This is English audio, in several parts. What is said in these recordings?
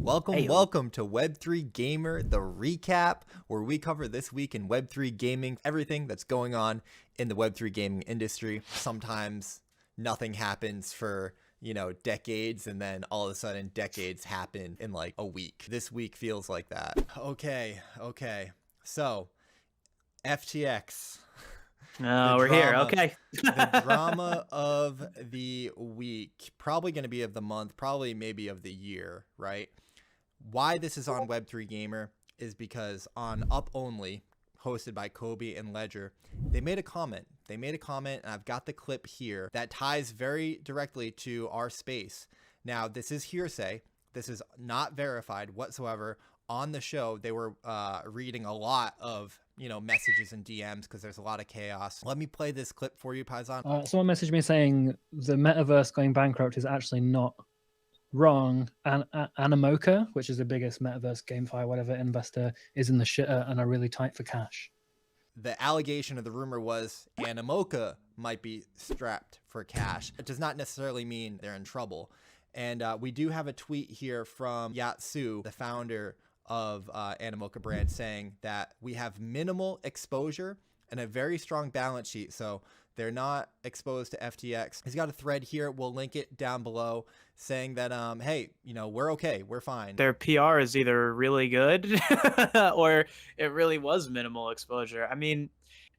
Welcome, Hey, welcome to Web3 Gamer, the recap, where we cover this week in Web3 gaming, everything that's going on in the Web3 gaming industry. Sometimes nothing happens for, decades, and then all of a sudden decades happen in like a week. This week feels like that. Okay. So, FTX. we're here. Okay. The drama of the week, probably going to be of the month, probably maybe of the year, right? Why this is on Web3 Gamer is because on Up Only, hosted by Kobe and Ledger, they made a comment. And I've got the clip here that ties very directly to our space. Now, this is hearsay. This is not verified whatsoever. On the show, they were reading a lot of messages and DMs because there's a lot of chaos. Let me play this clip for you, Paisan. Someone messaged me saying the metaverse going bankrupt is actually not wrong. And Mocha, which is the biggest metaverse GameFi whatever investor, is in the shitter and are really tight for cash. The allegation of the rumor was Mocha might be strapped for cash. It does not necessarily mean they're in trouble. And we do have a tweet here from Yatsu, the founder of Animoca brand, saying that we have minimal exposure and a very strong balance sheet. So they're not exposed to FTX. He's got a thread here. We'll link it down below saying that, hey, we're okay. We're fine. Their PR is either really good or it really was minimal exposure. I mean,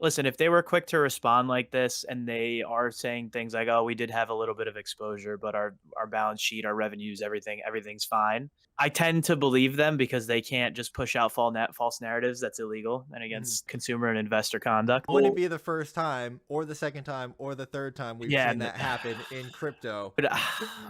listen, if they were quick to respond like this and they are saying things like, oh, we did have a little bit of exposure, but our balance sheet, our revenues, everything's fine. I tend to believe them because they can't just push out false narratives. That's illegal and against consumer and investor conduct. Wouldn't be the first time or the second time or the third time we've seen that happen in crypto. But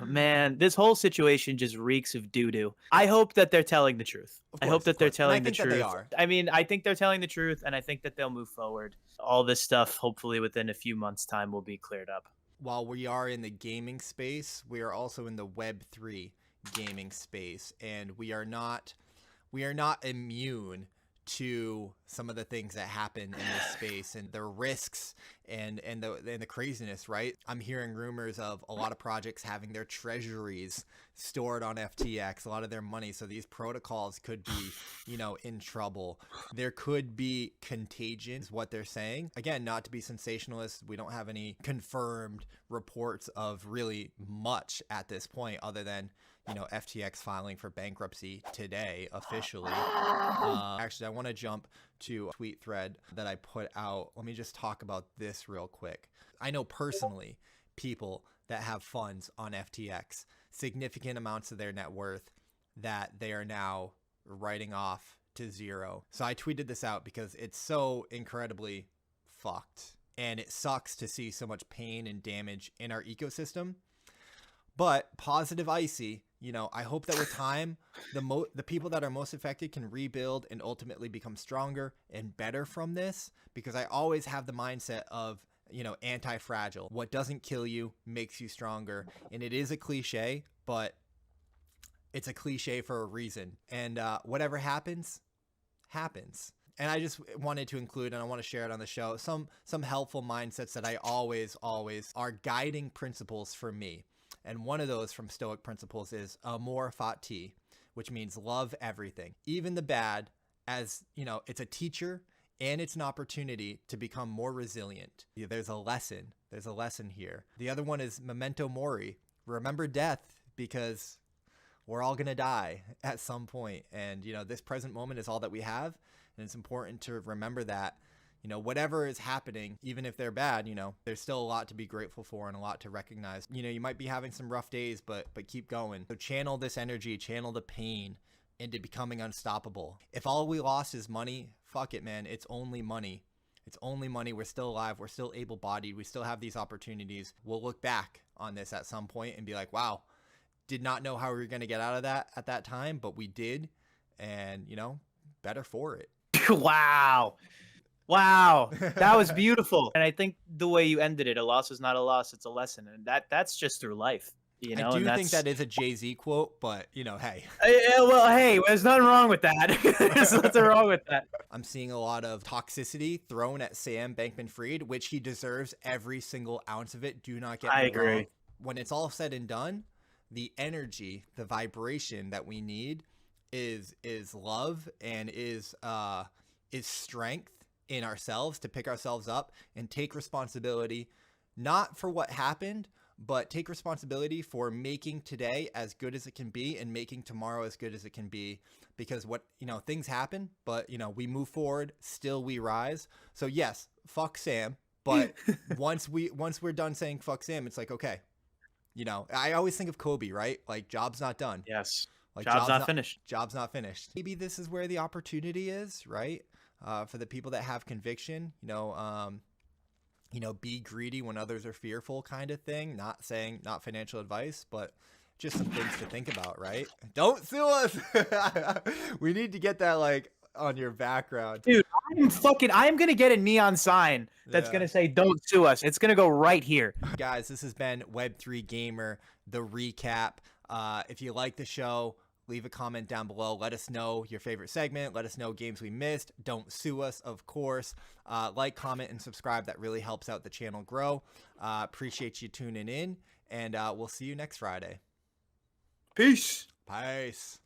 man, this whole situation just reeks of doo-doo. I hope that they're telling the truth. I hope that they're telling the truth. They are. I mean, I think they're telling the truth, and I think that they'll move forward. All this stuff, hopefully within a few months' time, will be cleared up. While we are in the gaming space, we are also in the Web3 gaming space, and we are not immune to some of the things that happen in this space and the risks and the craziness, right? I'm hearing rumors of a lot of projects having their treasuries stored on FTX, a lot of their money. So these protocols could be, in trouble. There could be contagion is what they're saying. Again, not to be sensationalist. We don't have any confirmed reports of really much at this point other than FTX filing for bankruptcy today officially. Actually, I want to jump to a tweet thread that I put out. Let me just talk about this real quick. I know personally people that have funds on FTX, significant amounts of their net worth that they are now writing off to zero. So I tweeted this out because it's so incredibly fucked. And it sucks to see so much pain and damage in our ecosystem. But positive icy, I hope that with time, the people that are most affected can rebuild and ultimately become stronger and better from this, because I always have the mindset of, anti-fragile. What doesn't kill you makes you stronger. And it is a cliche, but it's a cliche for a reason. And whatever happens, happens. And I just wanted to include, and I want to share it on the show, some helpful mindsets that I always are guiding principles for me. And one of those from Stoic Principles is amor fati, which means love everything, even the bad, as, it's a teacher and it's an opportunity to become more resilient. There's a lesson here. The other one is memento mori. Remember death, because we're all going to die at some point. And, this present moment is all that we have. And it's important to remember that. Whatever is happening, even if they're bad, there's still a lot to be grateful for and a lot to recognize. You might be having some rough days, but keep going. So channel this energy, channel the pain into becoming unstoppable. If all we lost is money, fuck it, man. It's only money. It's only money. We're still alive. We're still able-bodied. We still have these opportunities. We'll look back on this at some point and be like, wow, did not know how we were going to get out of that at that time, but we did. And, better for it. Wow, that was beautiful. And I think the way you ended it, a loss is not a loss, it's a lesson. And that's just through life. I do think that is a Jay-Z quote, but hey. Well, hey, there's nothing wrong with that. There's nothing wrong with that. I'm seeing a lot of toxicity thrown at Sam Bankman-Fried, which he deserves every single ounce of it. Do not get me wrong. When it's all said and done, the energy, the vibration that we need is love and is strength in ourselves to pick ourselves up and take responsibility, not for what happened, but take responsibility for making today as good as it can be and making tomorrow as good as it can be. Because things happen, but we move forward, still we rise. So yes, fuck Sam. But once we're done saying fuck Sam, it's like, okay, I always think of Kobe, right? Like, job's not done. Yes. Like, Job's not finished. Job's not finished. Maybe this is where the opportunity is, right? For the people that have conviction, be greedy when others are fearful, kind of thing. Not financial advice, but just some things to think about, right? Don't sue us. We need to get that like on your background. Dude, I am going to get a neon sign that's going to say, don't sue us. It's going to go right here. Guys, this has been Web3 Gamer, the recap. If you like the show, leave a comment down below. Let us know your favorite segment. Let us know games we missed. Don't sue us, of course. Like, comment, and subscribe. That really helps out the channel grow. Appreciate you tuning in, and we'll see you next Friday. Peace. Peace.